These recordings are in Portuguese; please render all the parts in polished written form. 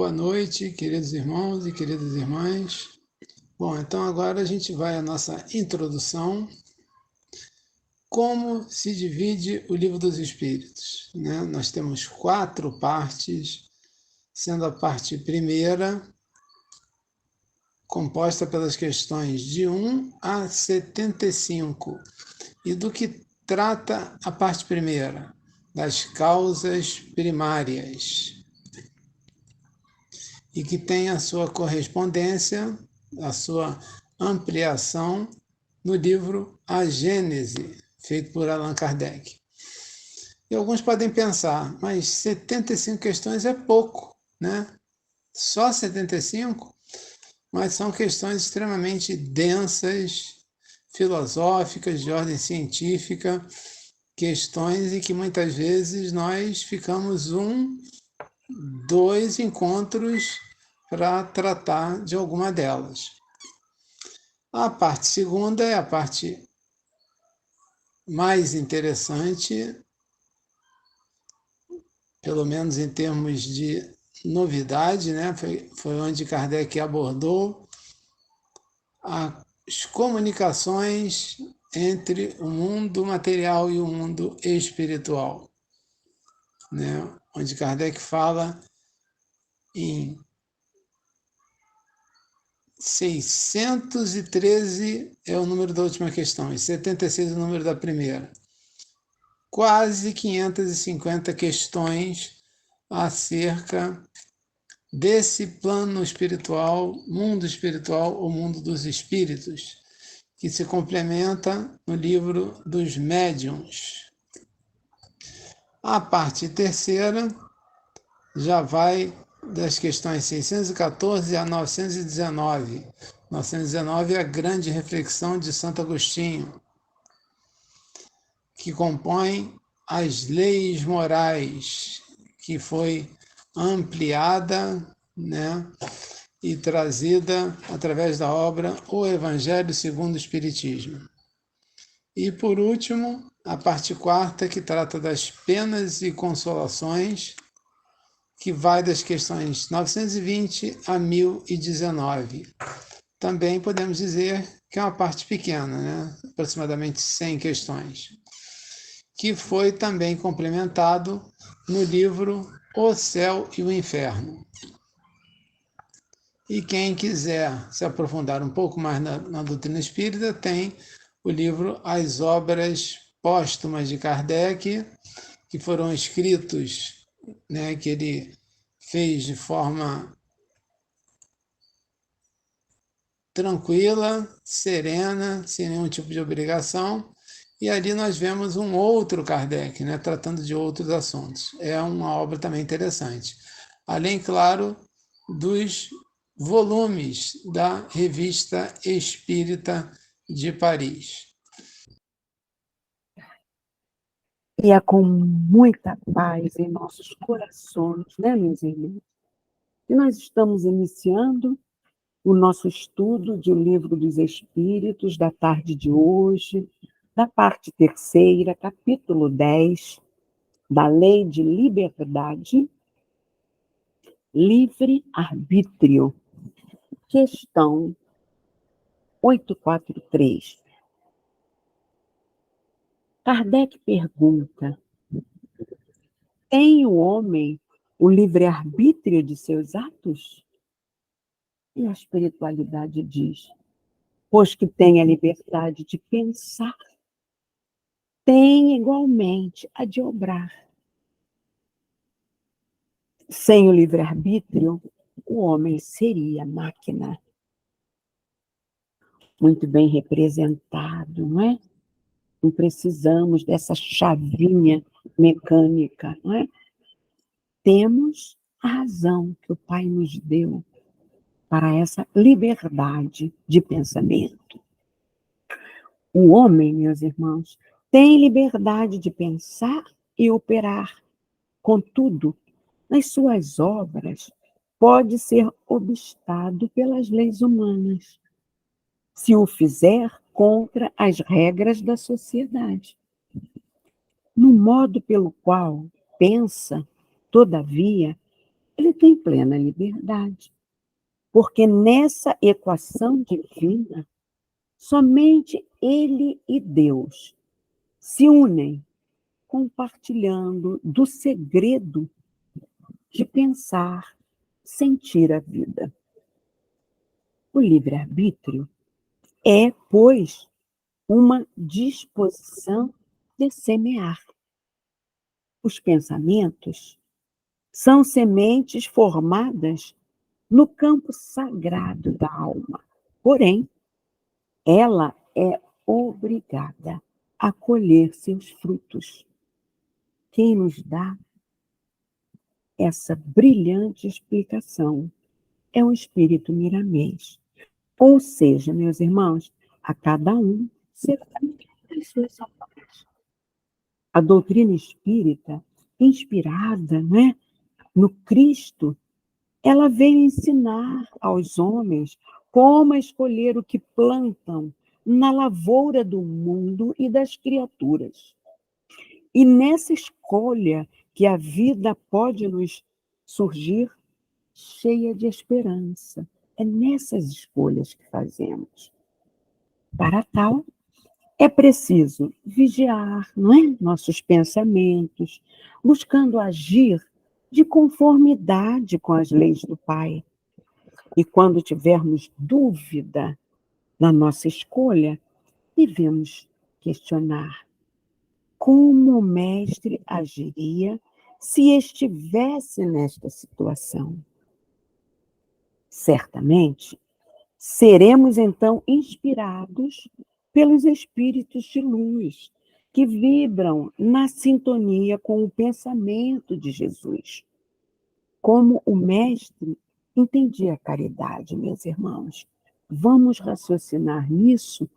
boa noite, queridos irmãos e queridas irmãs. Bom, então agora a gente vai à nossa introdução. Como se divide o Livro dos Espíritos, né? Nós temos 4 partes, sendo a parte primeira composta pelas questões de 1 a 75. E do que trata a parte primeira? Das causas primárias. E que tem a sua correspondência, a sua ampliação no livro A Gênese, feito por Allan Kardec. E alguns podem pensar, mas 75 questões é pouco, né? Só 75? Mas são questões extremamente densas, filosóficas, de ordem científica, questões em que muitas vezes nós ficamos 2 encontros para tratar de alguma delas. A parte segunda é a parte mais interessante, pelo menos em termos de novidade, né? Foi onde Kardec abordou as comunicações entre o mundo material e o mundo espiritual, né? Onde Kardec fala em 613 é o número da última questão, e 76 é o número da primeira. Quase 550 questões acerca desse plano espiritual, o mundo dos espíritos, que se complementa no livro dos médiuns. A parte terceira já vai das questões 614 a 919. 919 é a grande reflexão de Santo Agostinho, que compõe as leis morais, que foi ampliada, né, e trazida através da obra O Evangelho segundo o Espiritismo. E, por último, a parte quarta, que trata das penas e consolações, que vai das questões 920 a 1019. Também podemos dizer que é uma parte pequena, né? Aproximadamente 100 questões, que foi também complementado no livro O Céu e o Inferno. E quem quiser se aprofundar um pouco mais na doutrina espírita, tem o livro As Obras Póstumas de Kardec, que foram escritos, né, que ele fez de forma tranquila, serena, sem nenhum tipo de obrigação, e ali nós vemos um outro Kardec, né, tratando de outros assuntos. É uma obra também interessante. Além, claro, dos volumes da Revista Espírita de Paris. E é com muita paz em nossos corações, né, meus irmãos, que nós estamos iniciando o nosso estudo de O Livro dos Espíritos, da tarde de hoje, da parte terceira, capítulo 10, da Lei de Liberdade, Livre-Arbítrio, questão 843. Kardec pergunta: tem o homem o livre-arbítrio de seus atos? E a espiritualidade diz: pois que tem a liberdade de pensar, tem igualmente a de obrar. Sem o livre-arbítrio, o homem seria máquina. Muito bem representado, não é? Não precisamos dessa chavinha mecânica, não é? Temos a razão que o Pai nos deu para essa liberdade de pensamento. O homem, meus irmãos, tem liberdade de pensar e operar. Contudo, nas suas obras, pode ser obstado pelas leis humanas, se o fizer contra as regras da sociedade. No modo pelo qual pensa, todavia, ele tem plena liberdade, porque nessa equação divina, somente ele e Deus se unem, compartilhando do segredo de pensar, sentir a vida. O livre-arbítrio é, pois, uma disposição de semear. Os pensamentos são sementes formadas no campo sagrado da alma. Porém, ela é obrigada a colher seus frutos. Quem nos dá essa brilhante explicação é o Espírito Miramês. Ou seja, meus irmãos, a cada um segundo as suas obras. A doutrina espírita, inspirada, né, no Cristo, ela veio ensinar aos homens como escolher o que plantam na lavoura do mundo e das criaturas. E nessa escolha que a vida pode nos surgir cheia de esperança. É nessas escolhas que fazemos. Para tal, é preciso vigiar, não é? Nossos pensamentos, buscando agir de conformidade com as leis do Pai. E quando tivermos dúvida na nossa escolha, devemos questionar como o mestre agiria se estivesse nesta situação. Certamente, seremos então inspirados pelos espíritos de luz que vibram na sintonia com o pensamento de Jesus. Como o mestre entendia a caridade, meus irmãos. Vamos raciocinar nisso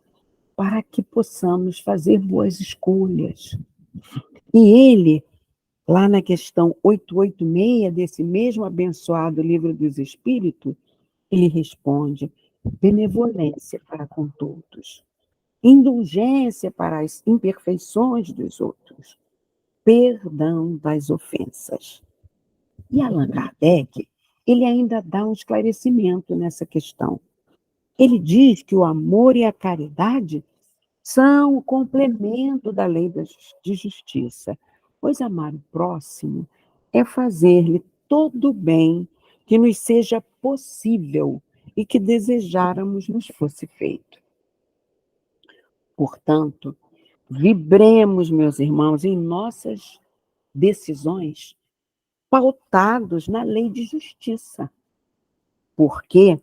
para que possamos fazer boas escolhas. E ele, lá na questão 886 desse mesmo abençoado Livro dos Espíritos, ele responde: benevolência para com todos, indulgência para as imperfeições dos outros, perdão das ofensas. E Allan Kardec, ele ainda dá um esclarecimento nessa questão. Ele diz que o amor e a caridade são o complemento da lei de justiça, pois amar o próximo é fazer-lhe todo o bem que nos seja possível e que desejáramos nos fosse feito. Portanto, vibremos, meus irmãos, em nossas decisões pautados na lei de justiça, porque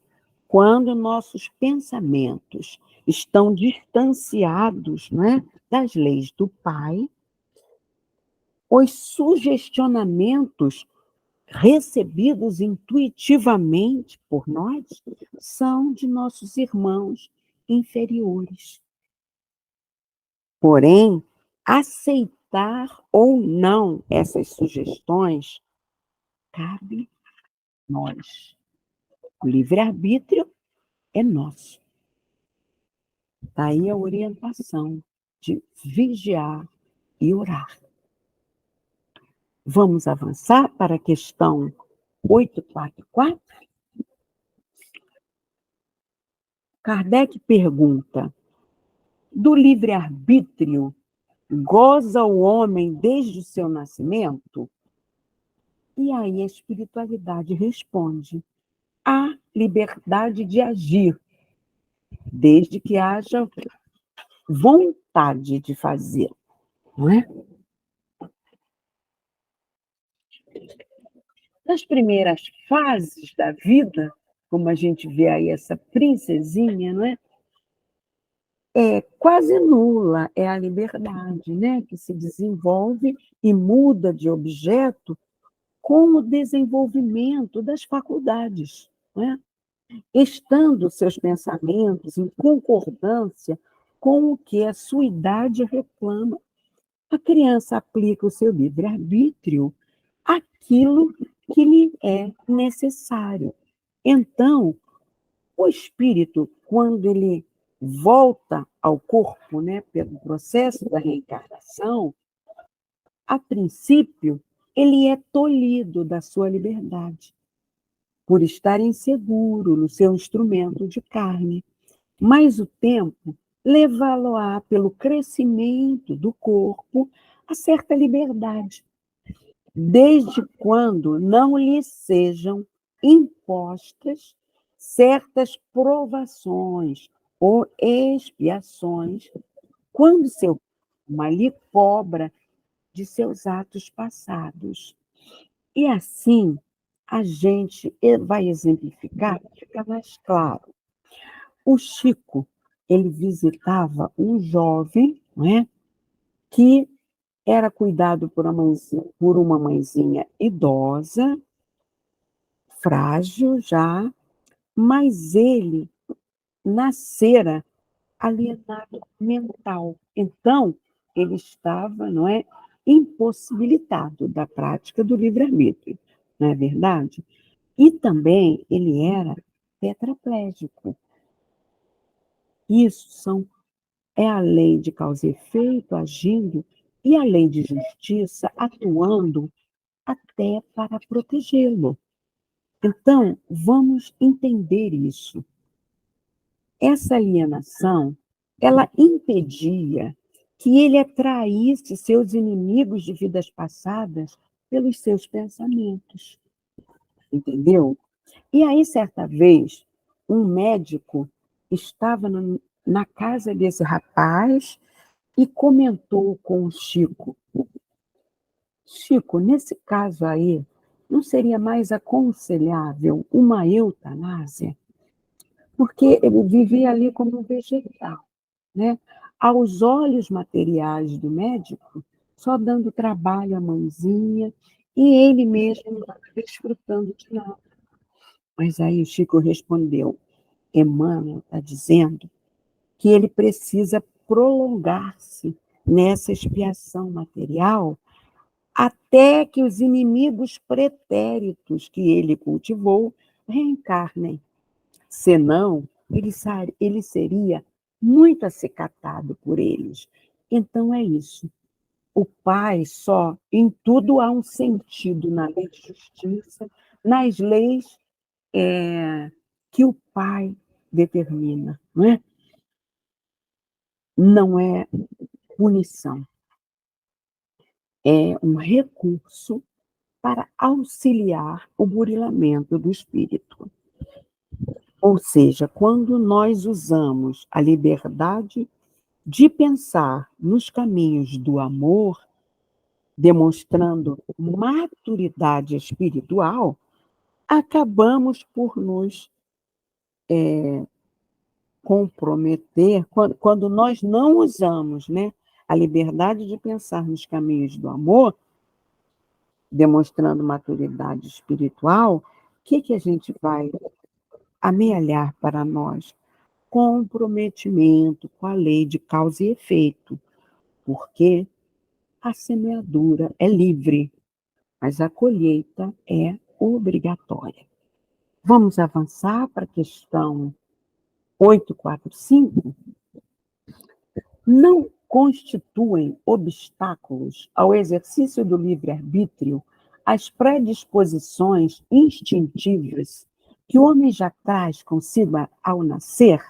quando nossos pensamentos estão distanciados, né, das leis do Pai, os sugestionamentos recebidos intuitivamente por nós são de nossos irmãos inferiores. Porém, aceitar ou não essas sugestões cabe a nós. O livre-arbítrio é nosso. Daí a orientação de vigiar e orar. Vamos avançar para a questão 844? Kardec pergunta: do livre-arbítrio goza o homem desde o seu nascimento? E aí a espiritualidade responde: há liberdade de agir, desde que haja vontade de fazer, não é? Nas primeiras fases da vida, como a gente vê aí essa princesinha, não é? É quase nula é a liberdade, né? Que se desenvolve e muda de objeto com o desenvolvimento das faculdades, não é? Estando seus pensamentos em concordância com o que a sua idade reclama, a criança aplica o seu livre-arbítrio àquilo que lhe é necessário. Então, o espírito, quando ele volta ao corpo, né, pelo processo da reencarnação, a princípio, ele é tolhido da sua liberdade, por estar inseguro no seu instrumento de carne. Mas o tempo levá-lo-á, pelo crescimento do corpo, a certa liberdade, desde quando não lhe sejam impostas certas provações ou expiações, quando seu alma lhe cobra de seus atos passados. E assim, a gente vai exemplificar, fica mais claro. O Chico, ele visitava um jovem, não é, que era cuidado por uma mãezinha idosa, frágil já, mas ele nascera alienado mental. Então, ele estava, não é, impossibilitado da prática do livre-arbítrio, não é verdade? E também ele era tetraplégico. Isso é a lei de causa e efeito agindo e a lei de justiça atuando até para protegê-lo. Então, vamos entender isso. Essa alienação, ela impedia que ele atraísse seus inimigos de vidas passadas pelos seus pensamentos, entendeu? E aí, certa vez, um médico estava na casa desse rapaz e comentou com o Chico: Chico, nesse caso aí, não seria mais aconselhável uma eutanásia? Porque ele vivia ali como um vegetal, né? Aos olhos materiais do médico, só dando trabalho à mãezinha e ele mesmo não desfrutando de nada. Mas aí o Chico respondeu: Emmanuel está dizendo que ele precisa prolongar-se nessa expiação material até que os inimigos pretéritos que ele cultivou reencarnem. Senão, ele seria muito acicatado por eles. Então é isso. O pai só, em tudo há um sentido na lei de justiça, nas leis que o pai determina, não é? Não é punição, é um recurso para auxiliar o burilamento do espírito. Ou seja, quando nós usamos a liberdade de pensar nos caminhos do amor, demonstrando maturidade espiritual, acabamos por nos comprometer, quando nós não usamos, né, a liberdade de pensar nos caminhos do amor, demonstrando maturidade espiritual, o que a gente vai amealhar para nós? Comprometimento com a lei de causa e efeito, porque a semeadura é livre, mas a colheita é obrigatória. Vamos avançar para a questão 845? Não constituem obstáculos ao exercício do livre-arbítrio as predisposições instintivas que o homem já traz consigo ao nascer?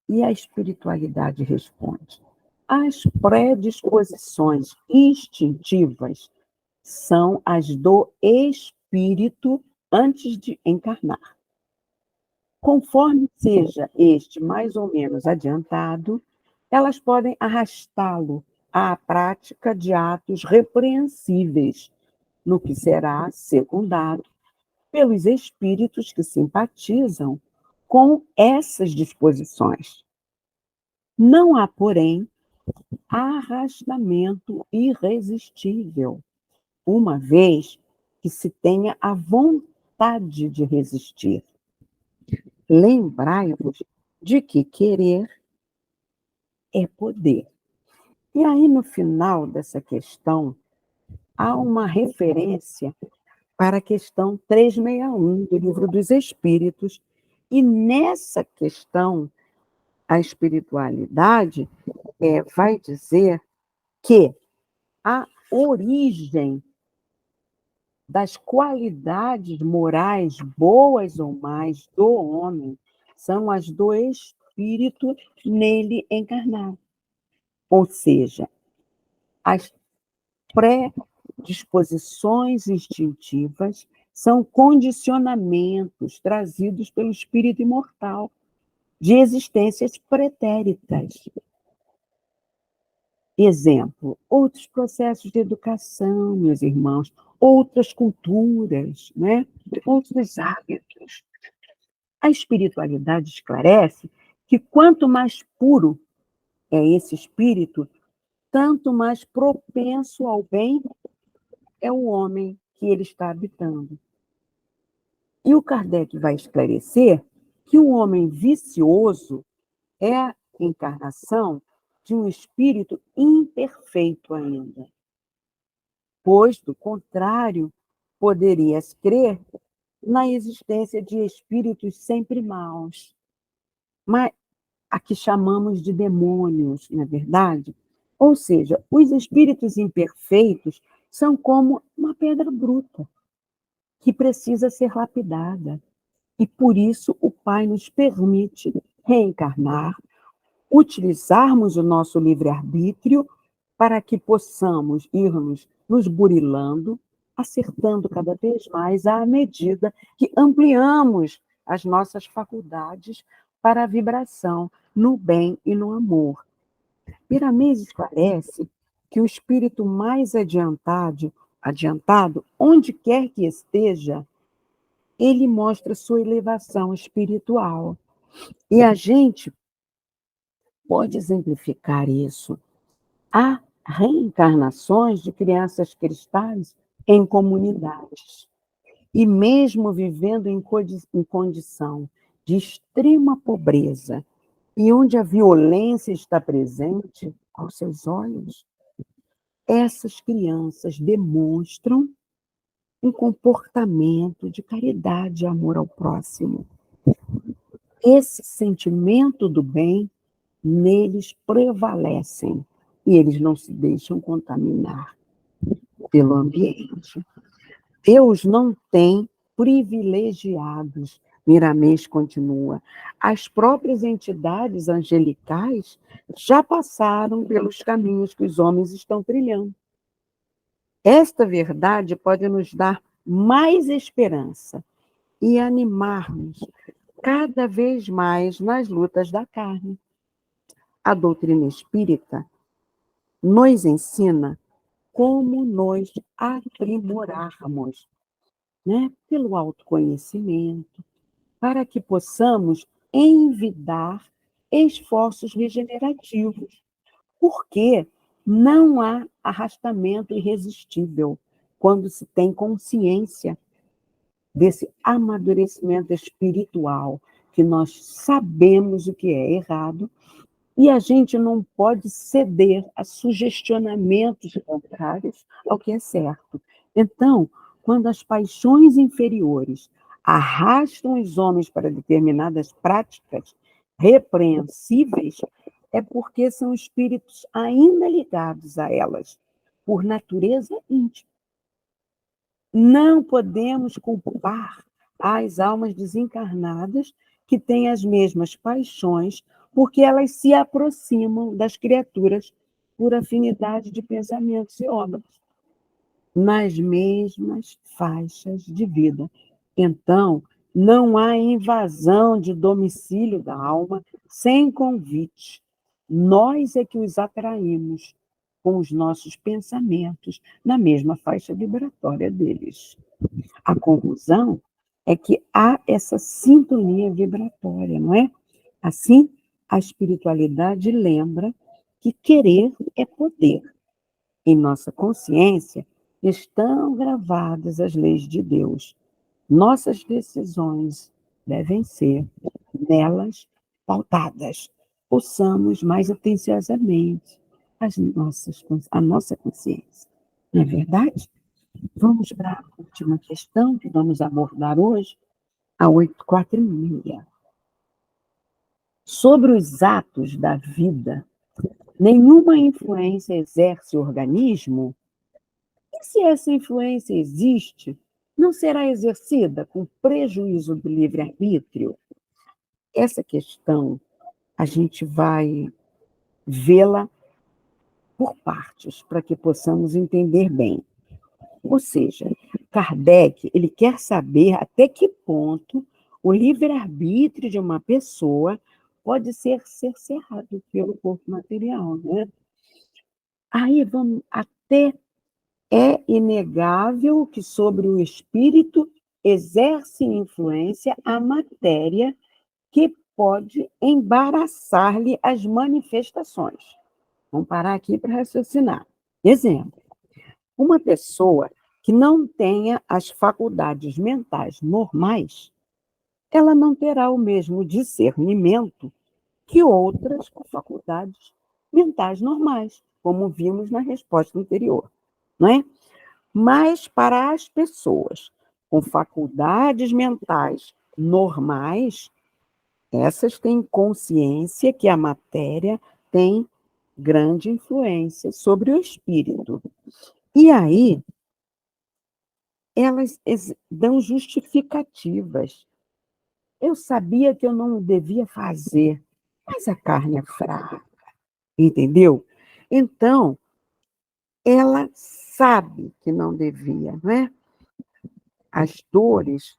E a espiritualidade responde: as predisposições instintivas são as do espírito antes de encarnar. Conforme seja este mais ou menos adiantado, elas podem arrastá-lo à prática de atos repreensíveis, no que será secundado pelos espíritos que simpatizam com essas disposições. Não há, porém, arrastamento irresistível, uma vez que se tenha a vontade de resistir. Lembrai-vos de que querer é poder. E aí, no final dessa questão, há uma referência para a questão 361 do Livro dos Espíritos, e nessa questão, a espiritualidade vai dizer que a origem das qualidades morais, boas ou mais, do homem, são as do espírito nele encarnado. Ou seja, as predisposições instintivas são condicionamentos trazidos pelo espírito imortal de existências pretéritas. Exemplo, outros processos de educação, meus irmãos, outras culturas, né? Outros hábitos. A espiritualidade esclarece que quanto mais puro é esse espírito, tanto mais propenso ao bem é o homem que ele está habitando. E o Kardec vai esclarecer que o homem vicioso é a encarnação de um espírito imperfeito ainda. Pois, do contrário, poderias crer na existência de espíritos sempre maus, mas a que chamamos de demônios, não é verdade? Ou seja, os espíritos imperfeitos são como uma pedra bruta, que precisa ser lapidada. E por isso o Pai nos permite reencarnar, utilizarmos o nosso livre-arbítrio para que possamos irmos nos burilando, acertando cada vez mais à medida que ampliamos as nossas faculdades para a vibração no bem e no amor. Piramês esclarece que o espírito mais adiantado, onde quer que esteja, ele mostra sua elevação espiritual. E a gente pode exemplificar isso. Há reencarnações de crianças cristais em comunidades. E mesmo vivendo em condição de extrema pobreza, e onde a violência está presente aos seus olhos, essas crianças demonstram um comportamento de caridade e amor ao próximo. Esse sentimento do bem neles prevalecem e eles não se deixam contaminar pelo ambiente. Deus não tem privilegiados, Miramês continua. As próprias entidades angelicais já passaram pelos caminhos que os homens estão trilhando. Esta verdade pode nos dar mais esperança e animar-nos cada vez mais nas lutas da carne. A doutrina espírita nos ensina como nos aprimorarmos, né, pelo autoconhecimento, para que possamos envidar esforços regenerativos, porque não há arrastamento irresistível quando se tem consciência desse amadurecimento espiritual, que nós sabemos o que é errado, e a gente não pode ceder a sugestionamentos contrários ao que é certo. Então, quando as paixões inferiores arrastam os homens para determinadas práticas repreensíveis, é porque são espíritos ainda ligados a elas, por natureza íntima. Não podemos culpar as almas desencarnadas que têm as mesmas paixões, porque elas se aproximam das criaturas por afinidade de pensamentos e obras, nas mesmas faixas de vida. Então, não há invasão de domicílio da alma sem convite. Nós é que os atraímos com os nossos pensamentos na mesma faixa vibratória deles. A conclusão é que há essa sintonia vibratória, não é? Assim, a espiritualidade lembra que querer é poder. Em nossa consciência estão gravadas as leis de Deus. Nossas decisões devem ser nelas pautadas. Ouçamos mais atenciosamente a nossa consciência. Não é verdade? Vamos para a última questão que vamos abordar hoje, a 846. Sobre os atos da vida, nenhuma influência exerce o organismo? E se essa influência existe, não será exercida com prejuízo do livre-arbítrio? Essa questão a gente vai vê-la por partes, para que possamos entender bem. Ou seja, Kardec, ele quer saber até que ponto o livre-arbítrio de uma pessoa pode ser cerceado pelo corpo material, né? Aí vamos até é inegável que sobre o espírito exerce influência a matéria que pode embaraçar-lhe as manifestações. Vamos parar aqui para raciocinar. Exemplo, uma pessoa que não tenha as faculdades mentais normais, ela não terá o mesmo discernimento que outras com faculdades mentais normais, como vimos na resposta anterior, não é? Mas para as pessoas com faculdades mentais normais, essas têm consciência que a matéria tem grande influência sobre o espírito. E aí, elas dão justificativas. Eu sabia que eu não devia fazer, mas a carne é fraca, entendeu? Então, ela sabe que não devia, não é? As dores,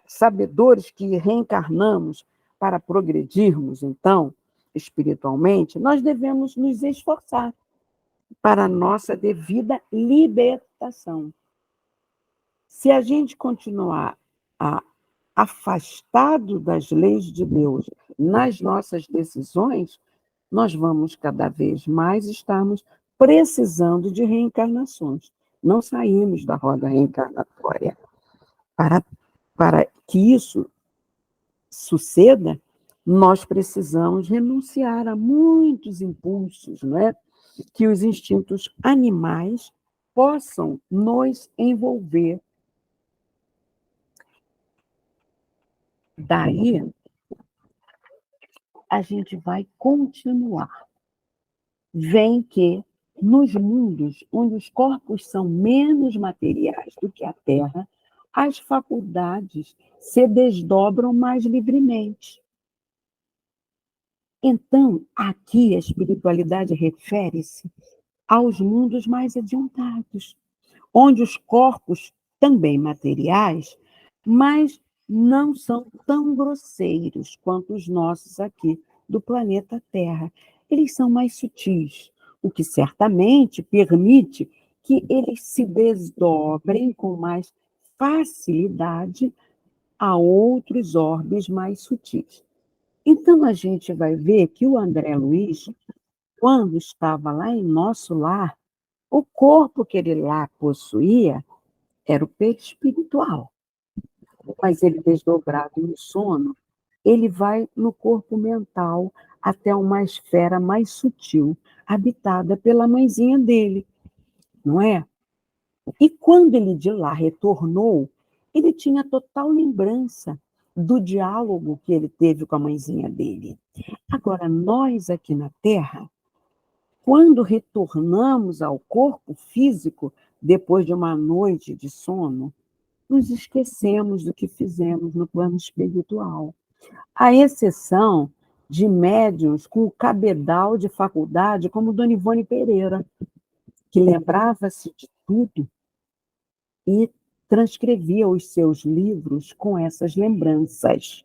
sabedores que reencarnamos para progredirmos, então, espiritualmente, nós devemos nos esforçar para a nossa devida libertação. Se a gente continuar afastado das leis de Deus nas nossas decisões, nós vamos cada vez mais estarmos precisando de reencarnações. Não saímos da roda reencarnatória. Para que isso suceda, nós precisamos renunciar a muitos impulsos, não é? Que os instintos animais possam nos envolver. Daí, a gente vai continuar. Vem que, nos mundos onde os corpos são menos materiais do que a Terra, as faculdades se desdobram mais livremente. Então, aqui a espiritualidade refere-se aos mundos mais adiantados, onde os corpos, também materiais, mas não são tão grosseiros quanto os nossos aqui do planeta Terra. Eles são mais sutis, o que certamente permite que eles se desdobrem com mais facilidade a outros orbes mais sutis. Então, a gente vai ver que o André Luiz, quando estava lá em nosso lar, o corpo que ele lá possuía era o perispiritual, mas ele desdobrado no sono, ele vai no corpo mental até uma esfera mais sutil, habitada pela mãezinha dele, não é? E quando ele de lá retornou, ele tinha total lembrança do diálogo que ele teve com a mãezinha dele. Agora, nós aqui na Terra, quando retornamos ao corpo físico, depois de uma noite de sono, nos esquecemos do que fizemos no plano espiritual. À exceção de médiuns com o cabedal de faculdade, como Dona Ivone Pereira, que lembrava-se de tudo e transcrevia os seus livros com essas lembranças.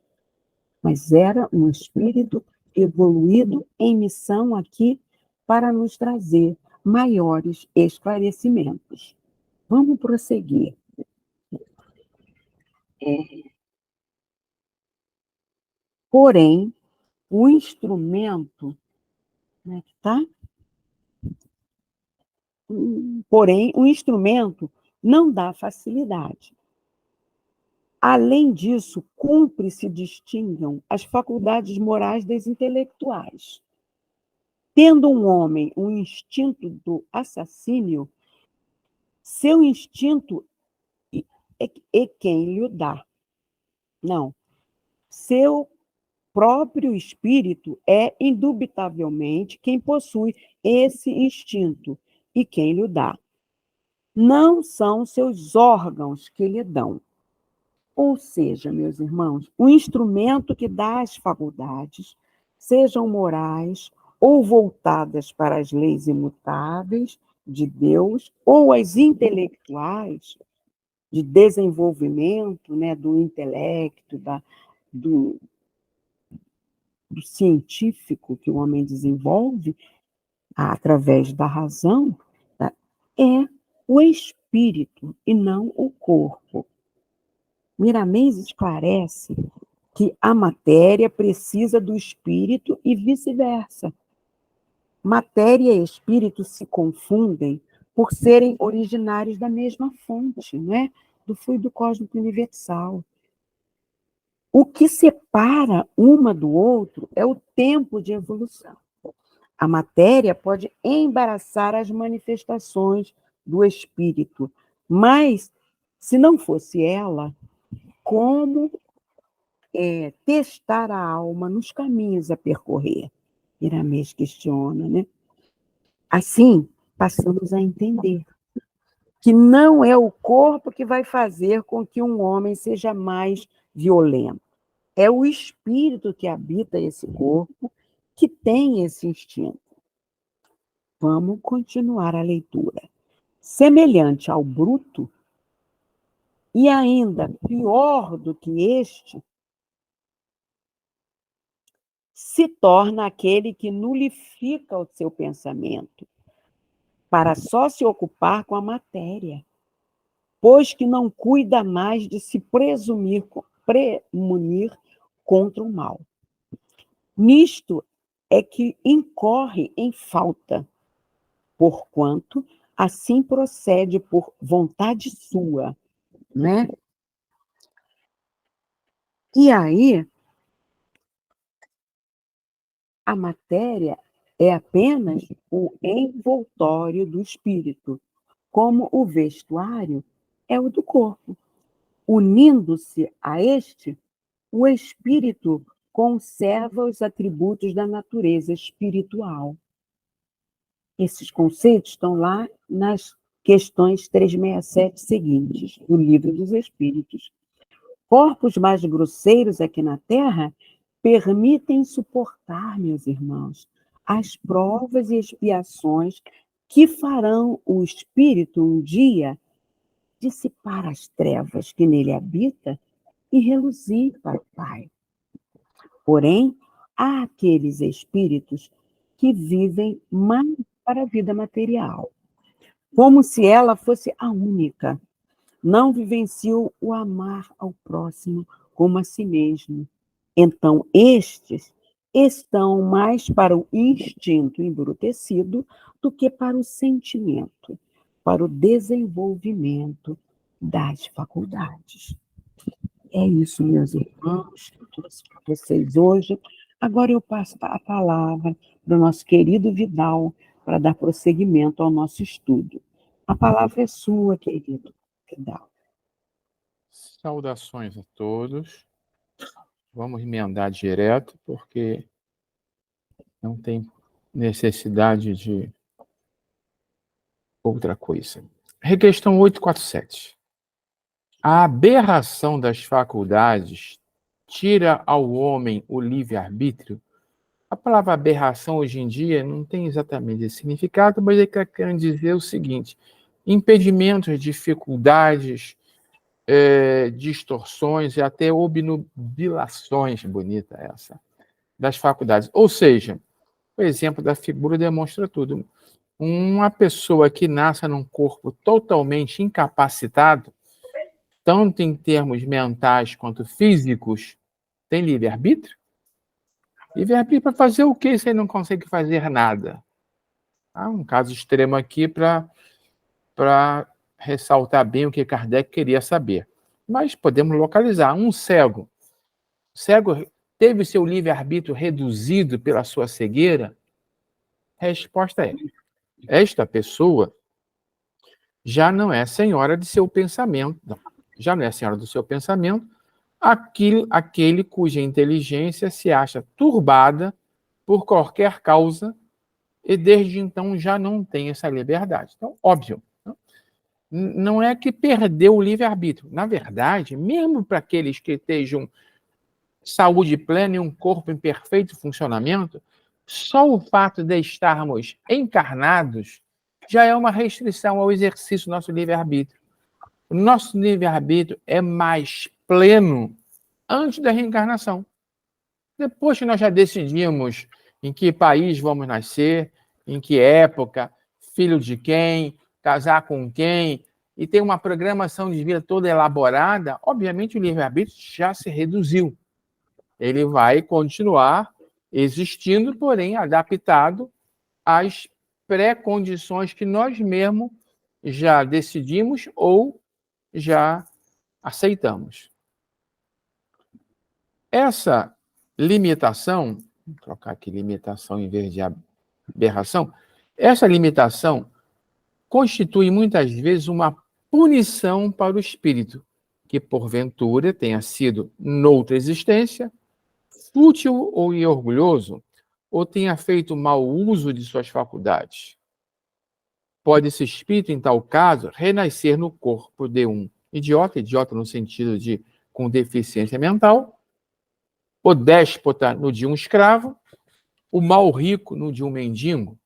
Mas era um espírito evoluído em missão aqui para nos trazer maiores esclarecimentos. Vamos prosseguir. Porém, o instrumento, como é que tá? Porém, o instrumento não dá facilidade. Além disso, cumpre se distingam as faculdades morais das intelectuais. Tendo um homem um instinto do assassínio, seu instinto é quem lhe o dá. Não. Seu próprio espírito é, indubitavelmente, quem possui esse instinto e quem lhe o dá. não são seus órgãos que lhe dão. Ou seja, meus irmãos, o instrumento que dá as faculdades, sejam morais ou voltadas para as leis imutáveis de Deus, ou as intelectuais, de desenvolvimento, né, do intelecto, do, do científico que o homem desenvolve através da razão, tá, é o espírito e não o corpo. Miramês esclarece que a matéria precisa do espírito e vice-versa. Matéria e espírito se confundem por serem originários da mesma fonte, não é? Do fluido cósmico universal. O que separa uma do outro é o tempo de evolução. A matéria pode embaraçar as manifestações do espírito, mas, se não fosse ela, como testar a alma nos caminhos a percorrer? Miramês questiona, né? Assim, passamos a entender que não é o corpo que vai fazer com que um homem seja mais violento. É o espírito que habita esse corpo que tem esse instinto. Vamos continuar a leitura. Semelhante ao bruto, e ainda pior do que este, se torna aquele que nulifica o seu pensamento, para só se ocupar com a matéria, pois que não cuida mais de se premunir contra o mal. Nisto é que incorre em falta, porquanto assim procede por vontade sua, né? E aí, a matéria é apenas o envoltório do espírito, como o vestuário é o do corpo. Unindo-se a este, o espírito conserva os atributos da natureza espiritual. Esses conceitos estão lá nas questões 367 seguintes, do Livro dos Espíritos. Corpos mais grosseiros aqui na Terra permitem suportar, meus irmãos, as provas e expiações que farão o espírito um dia dissipar as trevas que nele habita e reluzir para o Pai. Porém, há aqueles espíritos que vivem mais para a vida material, como se ela fosse a única. Não vivenciam o amar ao próximo como a si mesmo. Então, estes estão mais para o instinto embrutecido do que para o sentimento, para o desenvolvimento das faculdades. É isso, meus irmãos, que eu trouxe para vocês hoje. Agora eu passo a palavra para o nosso querido Vidal, para dar prosseguimento ao nosso estudo. A palavra é sua, querido Vidal. Saudações a todos. Vamos emendar direto, porque não tem necessidade de outra coisa. Requestão 847. A aberração das faculdades tira ao homem o livre-arbítrio? A palavra aberração hoje em dia não tem exatamente esse significado, mas ele está querendo dizer o seguinte: impedimentos, dificuldades, distorções e até obnubilações, bonita essa, das faculdades. Ou seja, o exemplo da figura demonstra tudo. Uma pessoa que nasce num corpo totalmente incapacitado, tanto em termos mentais quanto físicos, tem livre-arbítrio? Livre-arbítrio para fazer o quê se ele não consegue fazer nada? Um caso extremo aqui para ressaltar bem o que Kardec queria saber. Mas podemos localizar. Um cego. O cego teve seu livre-arbítrio reduzido pela sua cegueira? A resposta é: esta pessoa já não é senhora de seu pensamento. Não, já não é senhora do seu pensamento, aquele cuja inteligência se acha turbada por qualquer causa e desde então já não tem essa liberdade. Então, óbvio. não é que perdeu o livre-arbítrio. Na verdade, mesmo para aqueles que estejam saúde plena e um corpo em perfeito funcionamento, só o fato de estarmos encarnados já é uma restrição ao exercício do nosso livre-arbítrio. O nosso livre-arbítrio é mais pleno antes da reencarnação. Depois que nós já decidimos em que país vamos nascer, em que época, filho de quem, casar com quem, e tem uma programação de vida toda elaborada, obviamente o livre-arbítrio já se reduziu. Ele vai continuar existindo, porém adaptado às pré-condições que nós mesmos já decidimos ou já aceitamos. Essa limitação, vou trocar aqui limitação em vez de aberração, essa limitação constitui muitas vezes uma punição para o espírito, que porventura tenha sido, noutra existência, fútil ou orgulhoso, ou tenha feito mau uso de suas faculdades. Pode esse espírito, em tal caso, renascer no corpo de um idiota no sentido de com deficiência mental, o déspota no de um escravo, o mal rico no de um mendigo.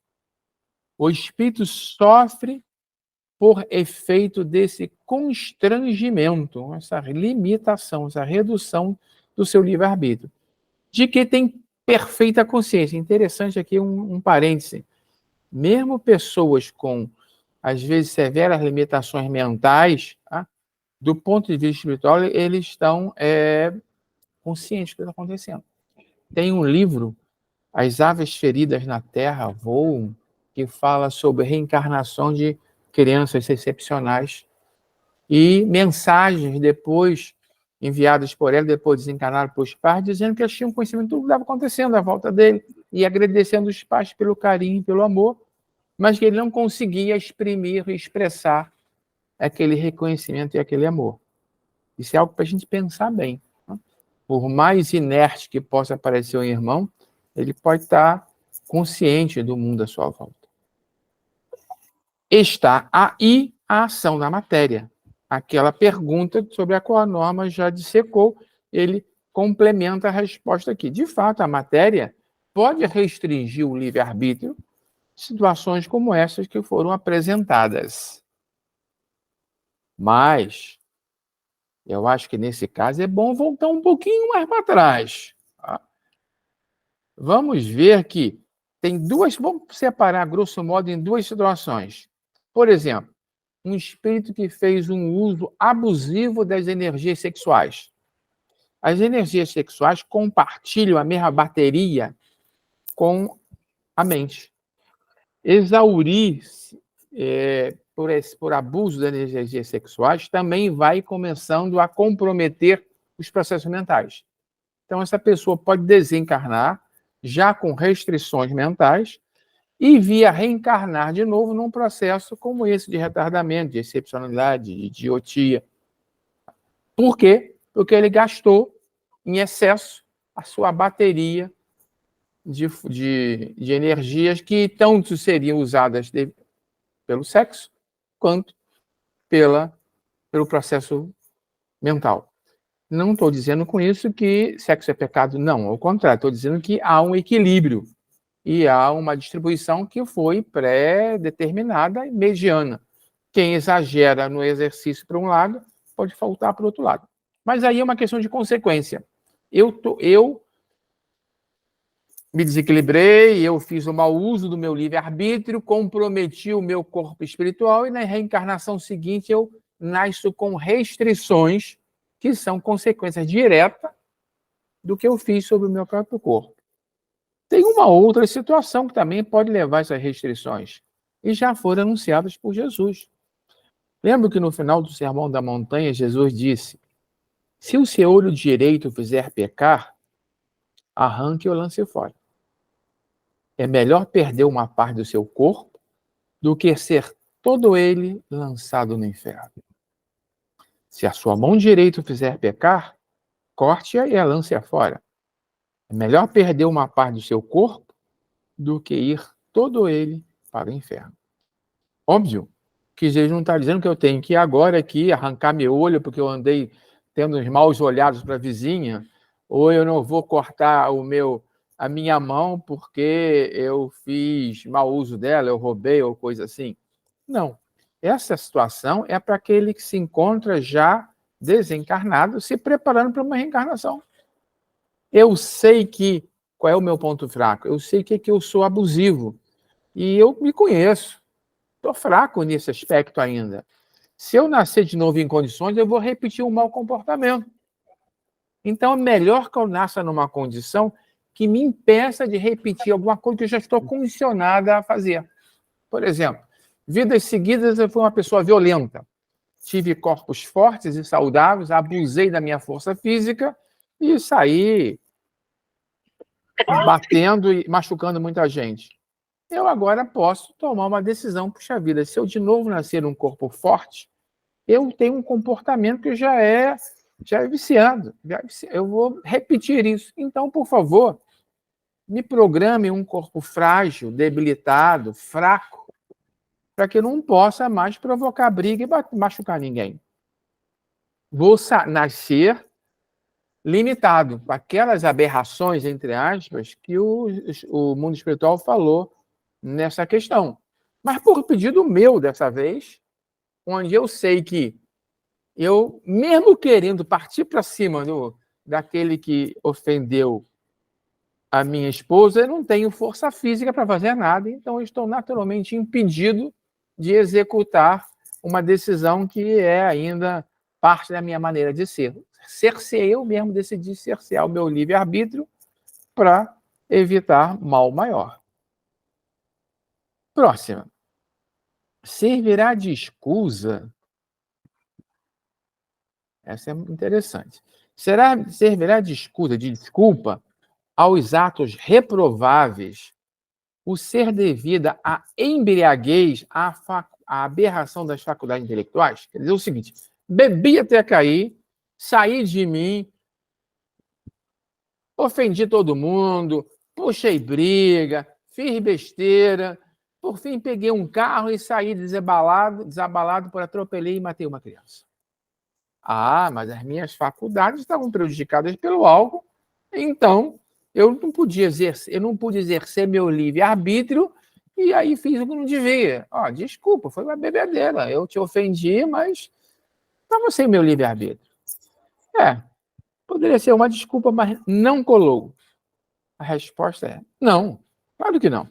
O espírito sofre por efeito desse constrangimento, essa limitação, essa redução do seu livre-arbítrio, de que tem perfeita consciência. Interessante aqui um parêntese. Mesmo pessoas com, às vezes, severas limitações mentais, tá? Do ponto de vista espiritual, eles estão conscientes do que está acontecendo. Tem um livro, As Aves Feridas na Terra Voam, que fala sobre reencarnação de crianças excepcionais e mensagens depois enviadas por ela, depois desencarnadas pelos pais, dizendo que eles tinham conhecimento de tudo que estava acontecendo à volta dele e agradecendo os pais pelo carinho e pelo amor, mas que ele não conseguia exprimir e expressar aquele reconhecimento e aquele amor. Isso é algo para a gente pensar bem. Né? Por mais inerte que possa parecer um irmão, ele pode estar consciente do mundo à sua volta. Está aí a ação da matéria. Aquela pergunta sobre a qual a Norma já dissecou, ele complementa a resposta aqui. De fato, a matéria pode restringir o livre-arbítrio em situações como essas que foram apresentadas. Mas eu acho que nesse caso é bom voltar um pouquinho mais para trás. Tá? Vamos ver que tem duas, vamos separar grosso modo em duas situações. Por exemplo, um espírito que fez um uso abusivo das energias sexuais. As energias sexuais compartilham a mesma bateria com a mente. Exaurir-se por abuso das energias sexuais também vai começando a comprometer os processos mentais. Então, essa pessoa pode desencarnar já com restrições mentais e vir a reencarnar de novo num processo como esse de retardamento, de excepcionalidade, de idiotia. Por quê? Porque ele gastou em excesso a sua bateria de energias que tanto seriam usadas pelo sexo quanto pelo processo mental. Não estou dizendo com isso que sexo é pecado, não. Ao contrário, estou dizendo que há um equilíbrio e há uma distribuição que foi pré-determinada e mediana. Quem exagera no exercício para um lado, pode faltar para o outro lado. Mas aí é uma questão de consequência. Eu me desequilibrei, eu fiz o mau uso do meu livre-arbítrio, comprometi o meu corpo espiritual e na reencarnação seguinte eu nasço com restrições que são consequências diretas do que eu fiz sobre o meu próprio corpo. Tem uma outra situação que também pode levar a essas restrições e já foram anunciadas por Jesus. Lembra que no final do Sermão da Montanha, Jesus disse: se o seu olho direito fizer pecar, arranque ou lance fora. É melhor perder uma parte do seu corpo do que ser todo ele lançado no inferno. Se a sua mão direita fizer pecar, corte-a e a lance-a fora. É melhor perder uma parte do seu corpo do que ir todo ele para o inferno. Óbvio Que Jesus não está dizendo que eu tenho que ir agora aqui arrancar meu olho porque eu andei tendo uns maus olhados para a vizinha, ou eu não vou cortar a minha mão porque eu fiz mau uso dela, eu roubei ou coisa assim. Não. Essa situação é para aquele que se encontra já desencarnado, se preparando para uma reencarnação. Eu sei qual é o meu ponto fraco, eu sei que eu sou abusivo, e eu me conheço. Estou fraco nesse aspecto ainda. Se eu nascer de novo em condições, eu vou repetir um mau comportamento. Então, é melhor que eu nasça numa condição que me impeça de repetir alguma coisa que eu já estou condicionada a fazer. Por exemplo, vidas seguidas eu fui uma pessoa violenta. Tive corpos fortes e saudáveis, abusei da minha força física e saí batendo e machucando muita gente. Eu agora posso tomar uma decisão, puxa vida, se eu de novo nascer num corpo forte, eu tenho um comportamento que já é viciado. Eu vou repetir isso. Então, por favor, me programe um corpo frágil, debilitado, fraco, para que eu não possa mais provocar briga e machucar ninguém. Vou nascer limitado com aquelas aberrações, entre aspas, que o mundo espiritual falou nessa questão. Mas por pedido meu dessa vez, onde eu sei que eu, mesmo querendo partir para cima daquele que ofendeu a minha esposa, eu não tenho força física para fazer nada, então eu estou naturalmente impedido de executar uma decisão que é ainda parte da minha maneira de ser. Eu mesmo decidi cercear o meu livre-arbítrio para evitar mal maior. Próxima. Servirá de escusa? Essa é interessante. Servirá de escusa, de desculpa, aos atos reprováveis o ser devida à embriaguez, à aberração das faculdades intelectuais? Quer dizer o seguinte, bebi até cair, saí de mim, ofendi todo mundo, puxei briga, fiz besteira, por fim peguei um carro e saí desabalado por atropelei e matei uma criança. Ah, mas as minhas faculdades estavam prejudicadas pelo álcool, então eu não pude exercer meu livre-arbítrio e aí fiz o que não devia. Desculpa, foi uma bebedeira, eu te ofendi, mas estava sem meu livre-arbítrio. Poderia ser uma desculpa, mas não colou. A resposta é não, claro que não.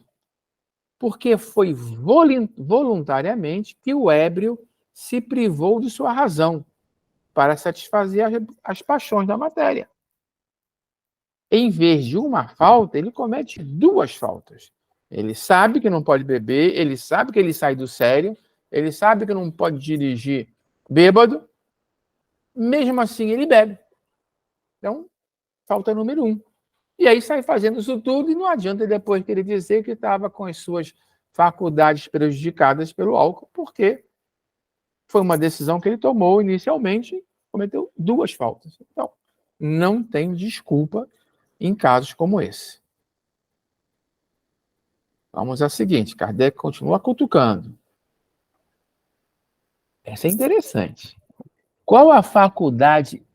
Porque foi voluntariamente que o ébrio se privou de sua razão para satisfazer as paixões da matéria. Em vez de uma falta, ele comete duas faltas. Ele sabe que não pode beber, ele sabe que ele sai do sério, ele sabe que não pode dirigir bêbado, mesmo assim ele bebe. Então, falta número 1. E aí sai fazendo isso tudo e não adianta depois ele dizer que estava com as suas faculdades prejudicadas pelo álcool, porque foi uma decisão que ele tomou inicialmente, cometeu duas faltas. Então, não tem desculpa em casos como esse. Vamos à seguinte, Kardec continua cutucando. Essa é interessante. Qual a faculdade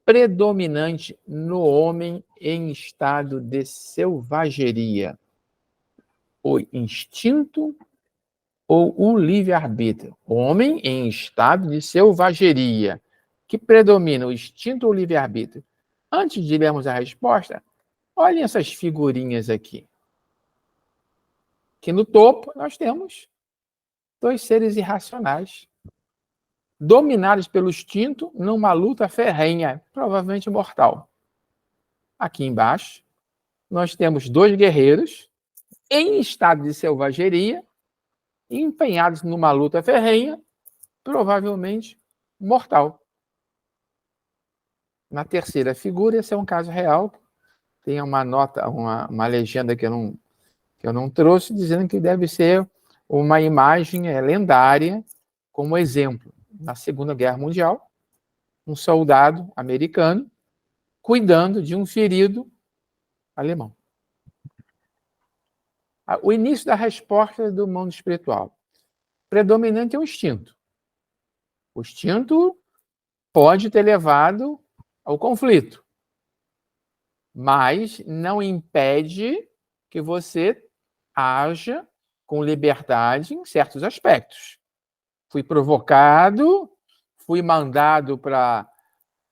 predominante no homem em estado de selvageria? O instinto ou o livre-arbítrio? Homem em estado de selvageria. Que predomina, o instinto ou o livre-arbítrio? Antes de lermos a resposta, olhem essas figurinhas aqui. Que no topo nós temos dois seres irracionais, dominados pelo instinto numa luta ferrenha, provavelmente mortal. Aqui embaixo, nós temos dois guerreiros em estado de selvageria, empenhados numa luta ferrenha, provavelmente mortal. Na terceira figura, esse é um caso real, tem uma nota, uma legenda que eu não trouxe, dizendo que deve ser uma imagem lendária, como exemplo. Na Segunda Guerra Mundial, um soldado americano cuidando de um ferido alemão. O início da resposta do mundo espiritual. predominante é o instinto. O instinto pode ter levado ao conflito, mas não impede que você haja com liberdade em certos aspectos. Fui provocado, fui mandado para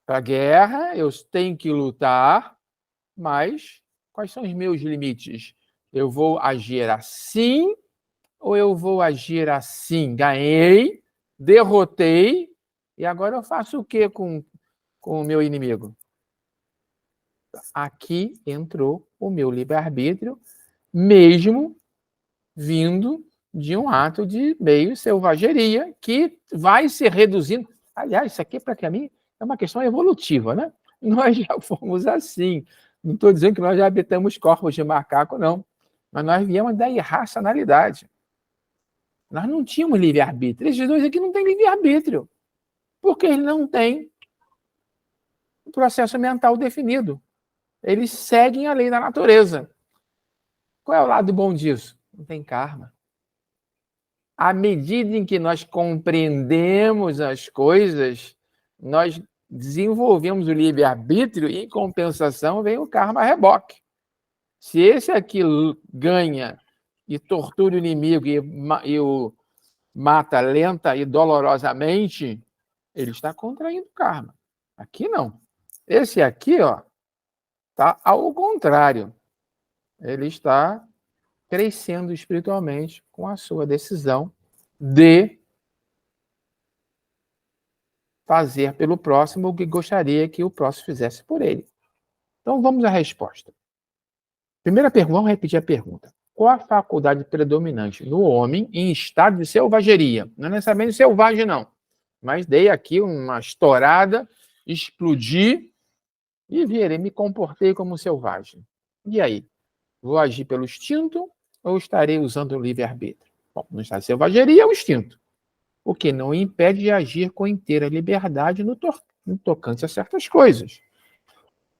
a guerra, eu tenho que lutar, mas quais são os meus limites? Eu vou agir assim ou eu vou agir assim? Ganhei, derrotei, e agora eu faço o quê com o meu inimigo? Aqui entrou o meu livre-arbítrio, mesmo vindo de um ato de meio selvageria, que vai se reduzindo. Aliás, isso aqui, para mim, é uma questão evolutiva, né? Nós já fomos assim. Não estou dizendo que nós já habitamos corpos de macaco, não. Mas nós viemos da irracionalidade. Nós não tínhamos livre-arbítrio. Esses dois aqui não têm livre-arbítrio, porque eles não têm o processo mental definido. Eles seguem a lei da natureza. Qual é o lado bom disso? Não tem karma. À medida em que nós compreendemos as coisas, nós desenvolvemos o livre-arbítrio e, em compensação, vem o karma a reboque. Se esse aqui ganha e tortura o inimigo e o mata lenta e dolorosamente, ele está contraindo karma. Aqui não. Esse aqui, está ao contrário. Ele está crescendo espiritualmente com a sua decisão de fazer pelo próximo o que gostaria que o próximo fizesse por ele. Então, vamos à resposta. Primeira pergunta, vamos repetir a pergunta. Qual a faculdade predominante no homem em estado de selvageria? Não é necessariamente selvagem, não. Mas dei aqui uma estourada, explodi e virei, me comportei como selvagem. E aí? Vou agir pelo instinto ou estarei usando o livre-arbítrio? Bom, no estado de selvageria é o instinto, o que não impede de agir com inteira liberdade no tocante a certas coisas.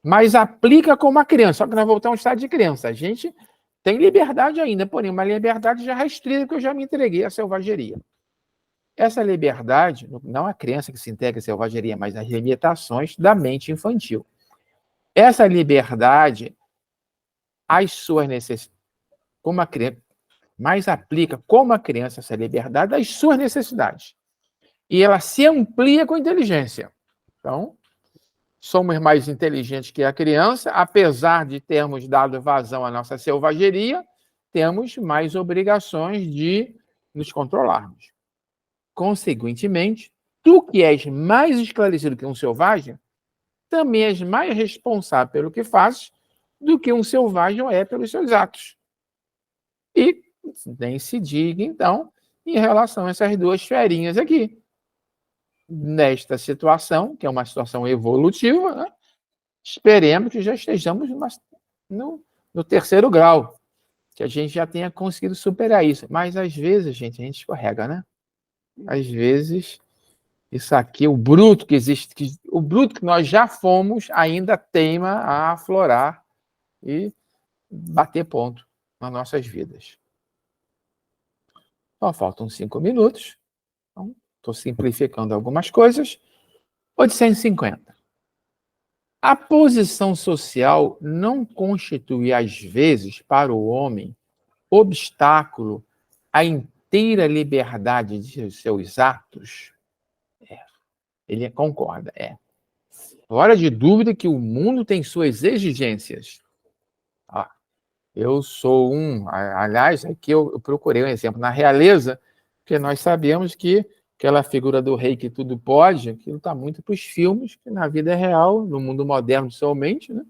Mas aplica como uma criança, só que nós voltamos ao estado de criança. A gente tem liberdade ainda, porém, uma liberdade já restrita, que eu já me entreguei à selvageria. Essa liberdade, não a criança que se entrega à selvageria, mas as limitações da mente infantil. Essa liberdade, as suas necessidades, como a criança, mas aplica como a criança essa liberdade às suas necessidades. E ela se amplia com inteligência. Então, somos mais inteligentes que a criança, apesar de termos dado vazão à nossa selvageria, temos mais obrigações de nos controlarmos. Consequentemente, tu que és mais esclarecido que um selvagem, também és mais responsável pelo que fazes do que um selvagem é pelos seus atos. E nem se diga, então, em relação a essas duas ferinhas aqui. Nesta situação, que é uma situação evolutiva, né? Esperemos que já estejamos no terceiro grau, que a gente já tenha conseguido superar isso. Mas, às vezes, a gente escorrega, né? Às vezes, isso aqui, o bruto que existe, o bruto que nós já fomos, ainda teima a aflorar e bater ponto nas nossas vidas. Só faltam 5 minutos. Então, estou simplificando algumas coisas. 850. A posição social não constitui, às vezes, para o homem, obstáculo à inteira liberdade de seus atos? Ele concorda, Fora de dúvida que o mundo tem suas exigências. Eu sou aliás, aqui eu procurei um exemplo na realeza, porque nós sabemos que aquela figura do rei que tudo pode, aquilo está muito para os filmes, que na vida real, no mundo moderno somente, né?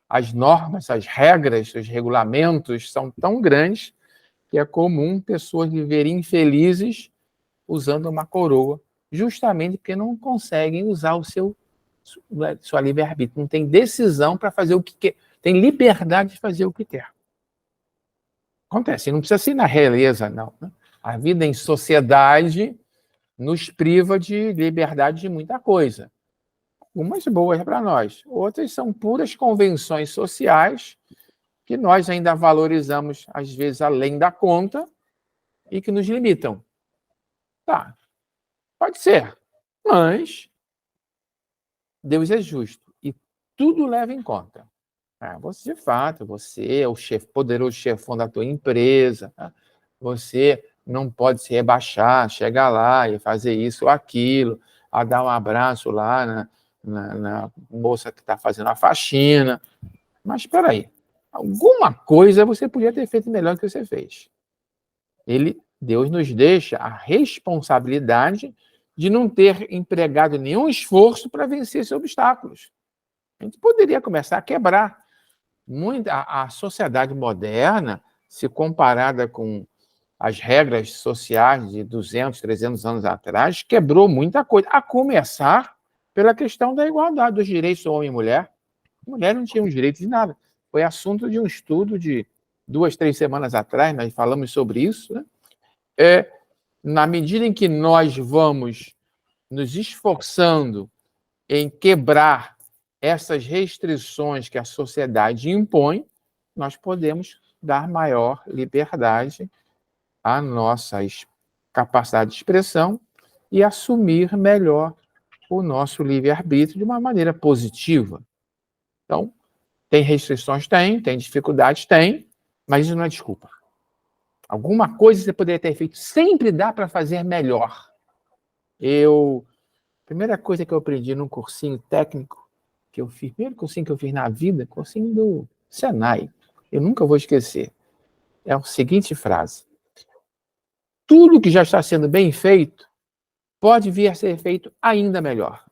As normas, as regras, os regulamentos são tão grandes que é comum pessoas viverem infelizes usando uma coroa, justamente porque não conseguem usar sua livre-arbítrio, não tem decisão para fazer o que quer, tem liberdade de fazer o que quer. Acontece, não precisa ser na realeza, não. Né? A vida em sociedade nos priva de liberdade de muita coisa. Umas boas para nós, outras são puras convenções sociais que nós ainda valorizamos, às vezes, além da conta e que nos limitam. Tá, pode ser. Mas Deus é justo e tudo leva em conta. Você, de fato, você é o chefe, poderoso chefão da tua empresa. Tá? Você não pode se rebaixar, chegar lá e fazer isso ou aquilo, a dar um abraço lá na moça que está fazendo a faxina. Mas espera aí, alguma coisa você podia ter feito melhor do que você fez. Deus nos deixa a responsabilidade de não ter empregado nenhum esforço para vencer esses obstáculos. A gente poderia começar a quebrar. A sociedade moderna, se comparada com as regras sociais de 200, 300 anos atrás, quebrou muita coisa, a começar pela questão da igualdade dos direitos do homem e mulher. A mulher não tinha os direitos de nada. Foi assunto de um estudo de 2, 3 semanas atrás, nós falamos sobre isso. Né? Na medida em que nós vamos nos esforçando em quebrar essas restrições que a sociedade impõe, nós podemos dar maior liberdade à nossa capacidade de expressão e assumir melhor o nosso livre-arbítrio de uma maneira positiva. Então, tem restrições? Tem dificuldades? Tem, mas isso não é desculpa. Alguma coisa você poderia ter feito. Sempre dá para fazer melhor. Primeira coisa que eu aprendi num cursinho técnico que eu fiz, primeiro cursinho que eu fiz na vida, cursinho do Senai, eu nunca vou esquecer. É a seguinte frase: tudo que já está sendo bem feito pode vir a ser feito ainda melhor.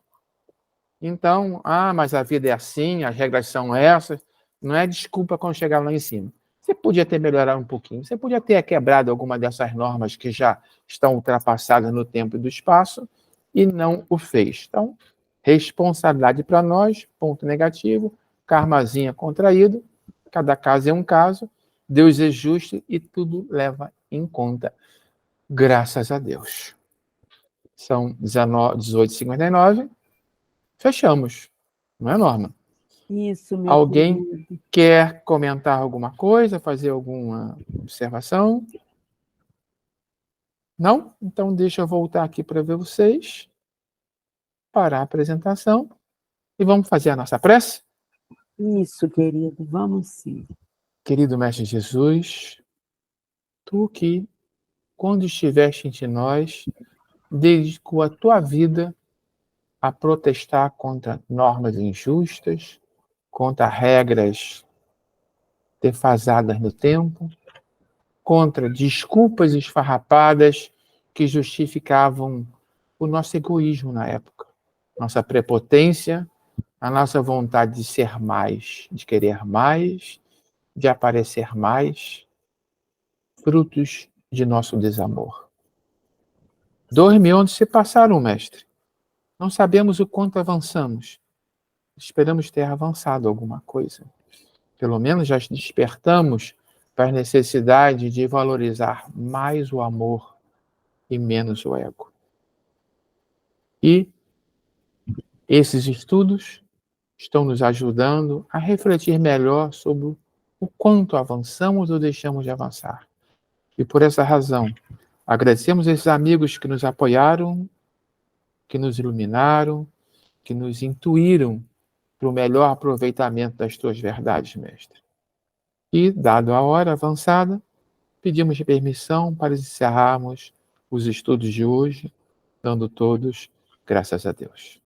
Então, mas a vida é assim, as regras são essas, não é desculpa quando chegar lá em cima. Você podia ter melhorado um pouquinho, você podia ter quebrado alguma dessas normas que já estão ultrapassadas no tempo e do espaço e não o fez. Então, responsabilidade para nós, ponto negativo, karmazinha contraído, cada caso é um caso, Deus é justo e tudo leva em conta, graças a Deus. São 18h59, fechamos, não é, Norma? Isso, meu Alguém querido. quer comentar alguma coisa, fazer alguma observação? Não? Então deixa eu voltar aqui para ver vocês, parar a apresentação e vamos fazer a nossa prece? Isso, querido, vamos sim. Querido Mestre Jesus, tu que, quando estiveste entre nós, dedicou a tua vida a protestar contra normas injustas, contra regras defasadas no tempo, contra desculpas esfarrapadas que justificavam o nosso egoísmo na época, nossa prepotência, a nossa vontade de ser mais, de querer mais, de aparecer mais, frutos de nosso desamor. 2000 anos se passaram, mestre. Não sabemos o quanto avançamos. Esperamos ter avançado alguma coisa. Pelo menos já despertamos para a necessidade de valorizar mais o amor e menos o ego. E esses estudos estão nos ajudando a refletir melhor sobre o quanto avançamos ou deixamos de avançar. E por essa razão, agradecemos esses amigos que nos apoiaram, que nos iluminaram, que nos intuíram para o melhor aproveitamento das tuas verdades, mestre. E, dado a hora avançada, pedimos permissão para encerrarmos os estudos de hoje, dando todos graças a Deus.